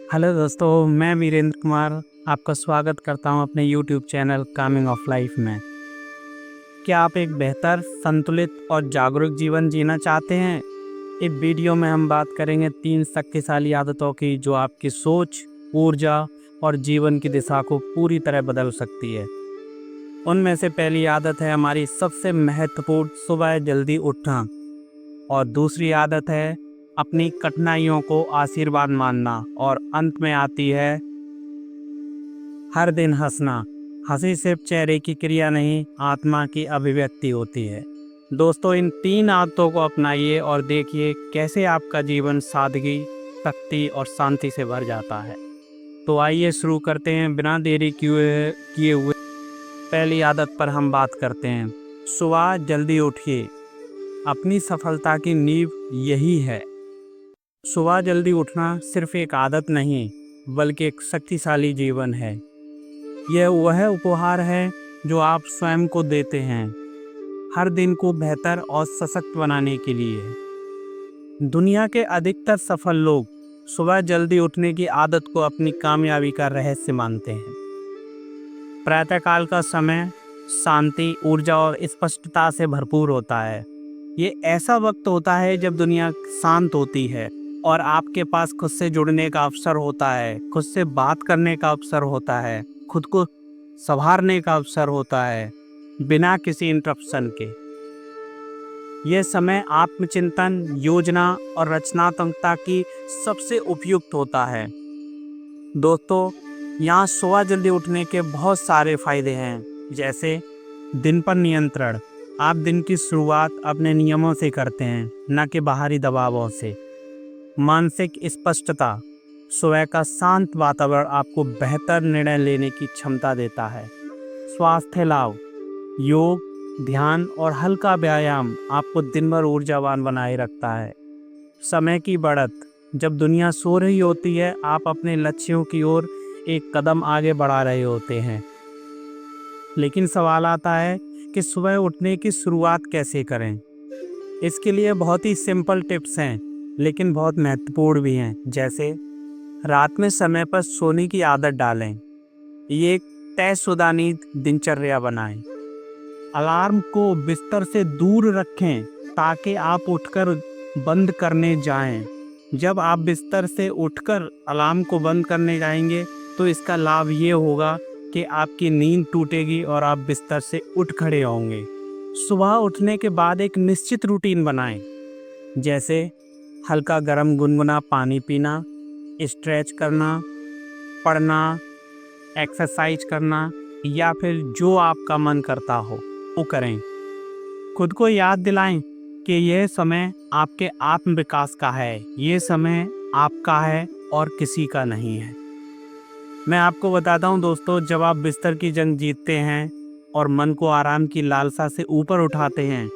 Hello दोस्तों, मैं वीरेंद्र कुमार आपका स्वागत करता हूं अपने YouTube channel Kameng of life में। क्या आप एक बेहतर, संतुलित और जागरूक जीवन जीना चाहते हैं? इस वीडियो में हम बात करेंगे 3 शक्तिशाली आदतों की जो आपकी सोच, ऊर्जा और जीवन की दिशा को पूरी तरह बदल सकती है। उनमें से पहली आदत है हमारी सबसे महत्वपूर्ण सुबह जल्दी उठना और दूसरी आदत है अपनी कठिनाइयों को आशीर्वाद मानना और अंत में आती है हर दिन हंसना। हंसी सिर्फ चेहरे की क्रिया नहीं, आत्मा की अभिव्यक्ति होती है। दोस्तों, इन 3 आदतों को अपनाइए और देखिए कैसे आपका जीवन सादगी, शक्ति और शांति से भर जाता है। तो आइए शुरू करते हैं बिना देरी किए हुए। पहली आदत पर हम बात करते हैं। सुबह जल्दी उठिए। अपनी सफलता की नींव यही है। सुबह जल्दी उठना सिर्फ एक आदत नहीं, बल्कि एक शक्तिशाली जीवन है। यह वह उपहार है जो आप स्वयं को देते हैं, हर दिन को बेहतर और सशक्त बनाने के लिए। दुनिया के अधिकतर सफल लोग सुबह जल्दी उठने की आदत को अपनी कामयाबी का रहस्य मानते हैं। प्रातःकाल का समय शांति, ऊर्जा और स्पष्टता से भरपूर होता है। ये ऐसा वक्त होता है जब दुनिया शांत होती है और आपके पास खुद से जुड़ने का अवसर होता है, खुद से बात करने का अवसर होता है, खुद को संवारने का अवसर होता है, बिना किसी इंटरप्शन के। यह समय आत्मचिंतन, योजना और रचनात्मकता की सबसे उपयुक्त होता है। दोस्तों, यहाँ सुबह जल्दी उठने के बहुत सारे फायदे हैं, जैसे दिन पर नियंत्रण। आप दिन की शुरुआत अपने नियमों से करते हैं, न कि बाहरी दबावों से। मानसिक स्पष्टता। सुबह का शांत वातावरण आपको बेहतर निर्णय लेने की क्षमता देता है। स्वास्थ्य लाभ। योग, ध्यान और हल्का व्यायाम आपको दिन भर ऊर्जावान बनाए रखता है। समय की बढ़त। जब दुनिया सो रही होती है, आप अपने लक्ष्यों की ओर एक कदम आगे बढ़ा रहे होते हैं। लेकिन सवाल आता है कि सुबह उठने की शुरुआत कैसे करें। इसके लिए बहुत ही सिंपल टिप्स हैं, लेकिन बहुत महत्वपूर्ण भी हैं। जैसे रात में समय पर सोने की आदत डालें। ये एक तयशुदा नींद दिनचर्या बनाएं। अलार्म को बिस्तर से दूर रखें ताकि आप उठकर बंद करने जाएं। जब आप बिस्तर से उठकर अलार्म को बंद करने जाएंगे तो इसका लाभ ये होगा कि आपकी नींद टूटेगी और आप बिस्तर से उठ खड़े होंगे। सुबह उठने के बाद एक निश्चित रूटीन बनाएं, जैसे हल्का गर्म गुनगुना पानी पीना, स्ट्रेच करना, पढ़ना, एक्सरसाइज करना या फिर जो आपका मन करता हो वो करें। खुद को याद दिलाएं कि यह समय आपके आत्म विकास का है, ये समय आपका है और किसी का नहीं है। मैं आपको बताता हूँ दोस्तों, जब आप बिस्तर की जंग जीतते हैं और मन को आराम की लालसा से ऊपर उठाते हैं,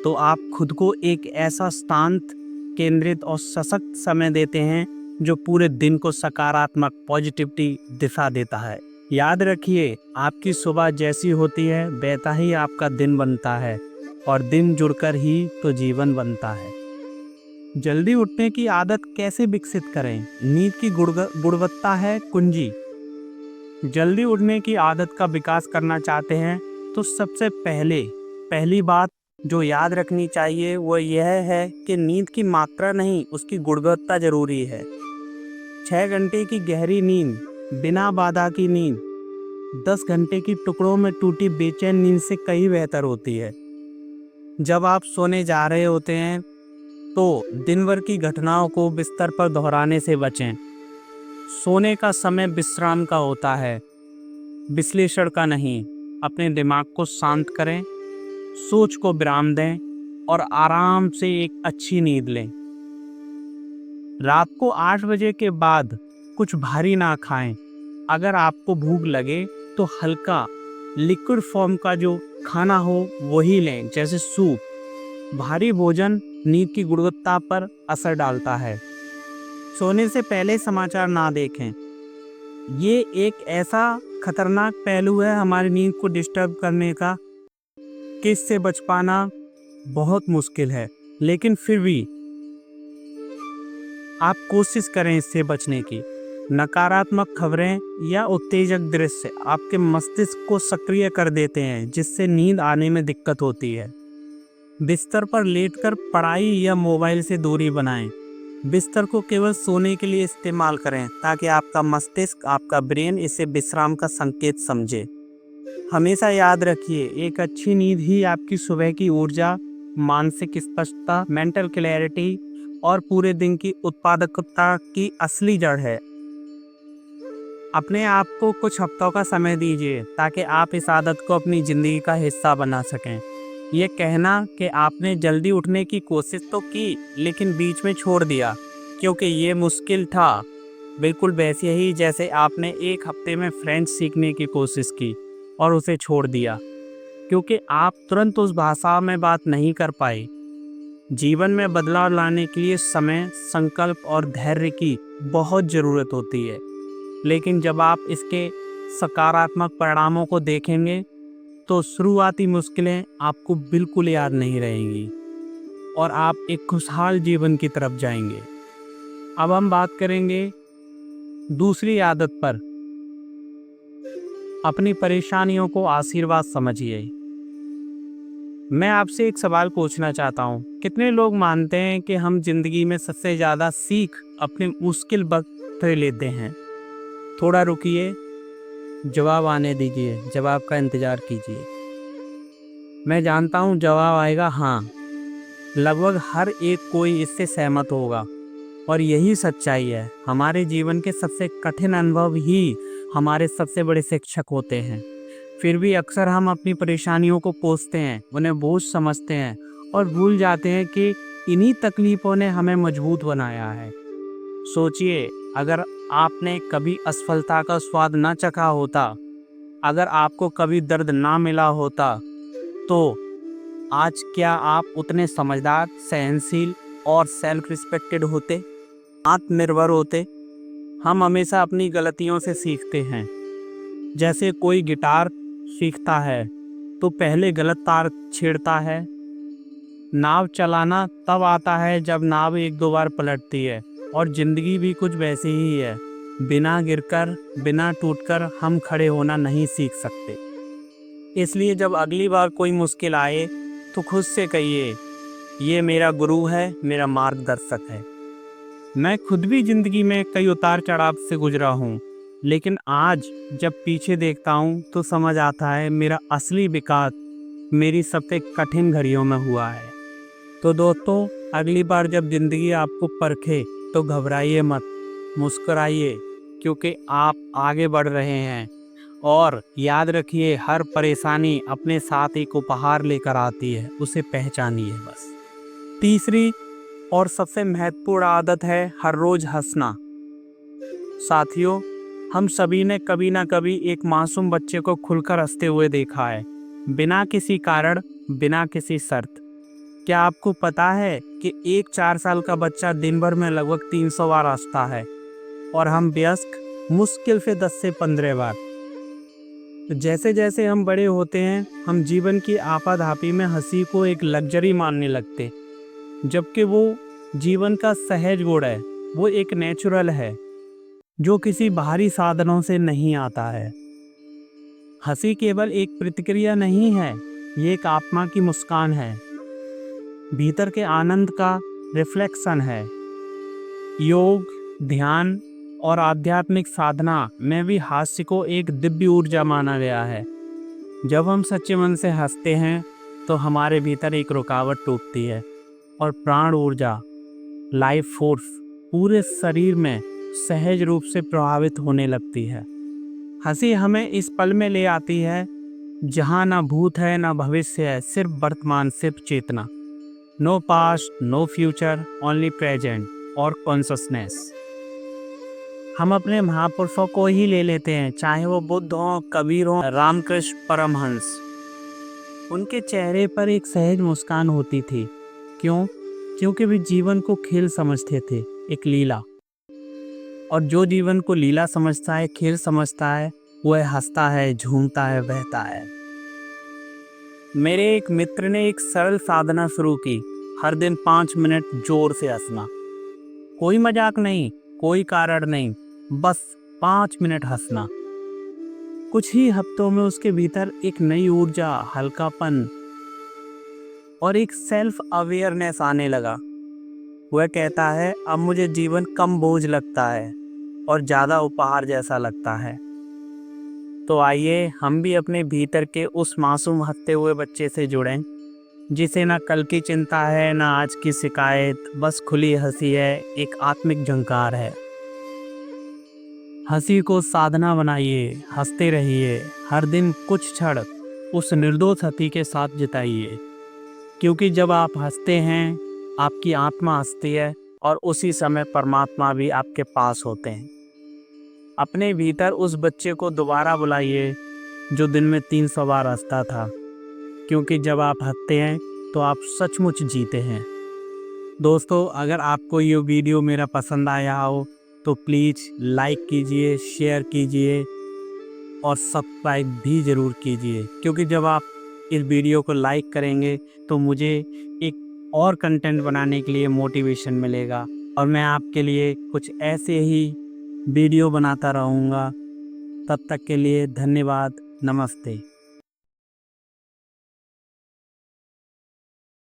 तो आप खुद को एक ऐसा शांत, केंद्रित और सशक्त समय देते हैं जो पूरे दिन को सकारात्मक पॉजिटिविटी दिशा देता है। याद रखिए, आपकी सुबह जैसी होती है वैसा ही आपका दिन बनता है और दिन जुड़कर ही तो जीवन बनता है। जल्दी उठने की आदत कैसे विकसित करें? नींद की गुणवत्ता है कुंजी। जल्दी उठने की आदत का विकास करना चाहते हैं तो सबसे पहली बात जो याद रखनी चाहिए वो यह है कि नींद की मात्रा नहीं, उसकी गुणवत्ता जरूरी है। 6 घंटे की गहरी नींद, बिना बाधा की नींद 10 घंटे की टुकड़ों में टूटी बेचैन नींद से कहीं बेहतर होती है। जब आप सोने जा रहे होते हैं तो दिन भर की घटनाओं को बिस्तर पर दोहराने से बचें। सोने का समय विश्राम का होता है, विश्लेषण का नहीं। अपने दिमाग को शांत करें, सोच को विराम दें और आराम से एक अच्छी नींद लें। रात को 8 बजे के बाद कुछ भारी ना खाएं। अगर आपको भूख लगे तो हल्का लिक्विड फॉर्म का जो खाना हो वही लें, जैसे सूप। भारी भोजन नींद की गुणवत्ता पर असर डालता है। सोने से पहले समाचार ना देखें। ये एक ऐसा खतरनाक पहलू है हमारी नींद को डिस्टर्ब करने का कि इससे बच पाना बहुत मुश्किल है, लेकिन फिर भी आप कोशिश करें इससे बचने की। नकारात्मक खबरें या उत्तेजक दृश्य आपके मस्तिष्क को सक्रिय कर देते हैं, जिससे नींद आने में दिक्कत होती है। बिस्तर पर लेटकर पढ़ाई या मोबाइल से दूरी बनाएं। बिस्तर को केवल सोने के लिए इस्तेमाल करें ताकि आपका मस्तिष्क, आपका ब्रेन इसे विश्राम का संकेत समझे। हमेशा याद रखिए, एक अच्छी नींद ही आपकी सुबह की ऊर्जा, मानसिक स्पष्टता, मेंटल क्लैरिटी और पूरे दिन की उत्पादकता की असली जड़ है। अपने आप को कुछ हफ्तों का समय दीजिए ताकि आप इस आदत को अपनी ज़िंदगी का हिस्सा बना सकें। ये कहना कि आपने जल्दी उठने की कोशिश तो की लेकिन बीच में छोड़ दिया क्योंकि ये मुश्किल था, बिल्कुल वैसे ही जैसे आपने एक हफ्ते में फ्रेंच सीखने की कोशिश की और उसे छोड़ दिया क्योंकि आप तुरंत उस भाषा में बात नहीं कर पाए। जीवन में बदलाव लाने के लिए समय, संकल्प और धैर्य की बहुत ज़रूरत होती है, लेकिन जब आप इसके सकारात्मक परिणामों को देखेंगे तो शुरुआती मुश्किलें आपको बिल्कुल याद नहीं रहेंगी और आप एक खुशहाल जीवन की तरफ जाएंगे। अब हम बात करेंगे दूसरी आदत पर। अपनी परेशानियों को आशीर्वाद समझिए। मैं आपसे एक सवाल पूछना चाहता हूँ, कितने लोग मानते हैं कि हम जिंदगी में सबसे ज़्यादा सीख अपने मुश्किल वक्त से लेते हैं? थोड़ा रुकिए, जवाब आने दीजिए, जवाब का इंतज़ार कीजिए। मैं जानता हूँ जवाब आएगा हाँ। लगभग हर एक कोई इससे सहमत होगा और यही सच्चाई है। हमारे जीवन के सबसे कठिन अनुभव ही हमारे सबसे बड़े शिक्षक होते हैं। फिर भी अक्सर हम अपनी परेशानियों को कोसते हैं, उन्हें बोझ समझते हैं और भूल जाते हैं कि इन्हीं तकलीफ़ों ने हमें मजबूत बनाया है। सोचिए, अगर आपने कभी असफलता का स्वाद ना चखा होता, अगर आपको कभी दर्द ना मिला होता, तो आज क्या आप उतने समझदार, सहनशील और सेल्फ रिस्पेक्टेड होते, आत्मनिर्भर होते? हम हमेशा अपनी गलतियों से सीखते हैं। जैसे कोई गिटार सीखता है तो पहले गलत तार छेड़ता है। नाव चलाना तब आता है जब नाव एक दो बार पलटती है, और ज़िंदगी भी कुछ वैसे ही है। बिना गिरकर, बिना टूटकर हम खड़े होना नहीं सीख सकते। इसलिए जब अगली बार कोई मुश्किल आए तो खुद से कहिए, ये मेरा गुरु है, मेरा मार्गदर्शक है। मैं खुद भी ज़िंदगी में कई उतार चढ़ाव से गुजरा हूँ, लेकिन आज जब पीछे देखता हूँ तो समझ आता है मेरा असली विकास मेरी सबसे कठिन घड़ियों में हुआ है। तो दोस्तों, अगली बार जब ज़िंदगी आपको परखे तो घबराइए मत, मुस्कुराइए, क्योंकि आप आगे बढ़ रहे हैं। और याद रखिए, हर परेशानी अपने साथ एक उपहार लेकर आती है, उसे पहचानिए बस। तीसरी और सबसे महत्वपूर्ण आदत है हर रोज़ हंसना। साथियों, हम सभी ने कभी ना कभी एक मासूम बच्चे को खुलकर हंसते हुए देखा है, बिना किसी कारण, बिना किसी शर्त। क्या आपको पता है कि एक 4 साल का बच्चा दिन भर में लगभग 300 बार हंसता है और हम वयस्क मुश्किल से 10 से 15 बार। जैसे जैसे हम बड़े होते हैं, हम जीवन की आपाधापी में हंसी को एक लग्जरी मानने लगते, जबकि वो जीवन का सहज गुण है। वो एक नेचुरल है जो किसी बाहरी साधनों से नहीं आता है। हंसी केवल एक प्रतिक्रिया नहीं है, ये एक आत्मा की मुस्कान है, भीतर के आनंद का रिफ्लेक्शन है। योग, ध्यान और आध्यात्मिक साधना में भी हास्य को एक दिव्य ऊर्जा माना गया है। जब हम सच्चे मन से हंसते हैं तो हमारे भीतर एक रुकावट टूटती है और प्राण ऊर्जा, लाइफ फोर्स पूरे शरीर में सहज रूप से प्रभावित होने लगती है। हंसी हमें इस पल में ले आती है जहाँ ना भूत है ना भविष्य है, सिर्फ वर्तमान, सिर्फ चेतना। No past, no future, only present और कॉन्शसनेस। हम अपने महापुरुषों को ही ले लेते हैं, चाहे वो बुद्ध हों, कबीर हों, रामकृष्ण परमहंस। उनके चेहरे पर एक सहज मुस्कान होती थी। क्यों? क्योंकि वे जीवन को खेल समझते थे, एक लीला। और जो जीवन को लीला समझता है, खेल समझता है, वह हंसता है, झूमता है, बहता है। मेरे एक मित्र ने एक सरल साधना शुरू की, हर दिन 5 मिनट जोर से हंसना। कोई मजाक नहीं, कोई कारण नहीं, बस 5 मिनट हंसना। कुछ ही हफ्तों में उसके भीतर एक नई ऊर्जा, हल्कापन और एक सेल्फ अवेयरनेस आने लगा। वह कहता है, अब मुझे जीवन कम बोझ लगता है और ज़्यादा उपहार जैसा लगता है। तो आइए हम भी अपने भीतर के उस मासूम हंसते हुए बच्चे से जुड़ें, जिसे ना कल की चिंता है, ना आज की शिकायत, बस खुली हंसी है, एक आत्मिक झंकार है। हंसी को साधना बनाइए, हंसते रहिए, हर दिन कुछ क्षण उस निर्दोष हंसी के साथ बिताइए। क्योंकि जब आप हंसते हैं, आपकी आत्मा हंसती है और उसी समय परमात्मा भी आपके पास होते हैं। अपने भीतर उस बच्चे को दोबारा बुलाइए जो दिन में 300 बार हंसता था। क्योंकि जब आप हंसते हैं तो आप सचमुच जीते हैं। दोस्तों, अगर आपको ये वीडियो मेरा पसंद आया हो तो प्लीज़ लाइक कीजिए, शेयर कीजिए और सब्सक्राइब भी ज़रूर कीजिए। क्योंकि जब आप इस वीडियो को लाइक करेंगे तो मुझे एक और कंटेंट बनाने के लिए मोटिवेशन मिलेगा और मैं आपके लिए कुछ ऐसे ही वीडियो बनाता रहूँगा। तब तक के लिए धन्यवाद। नमस्ते।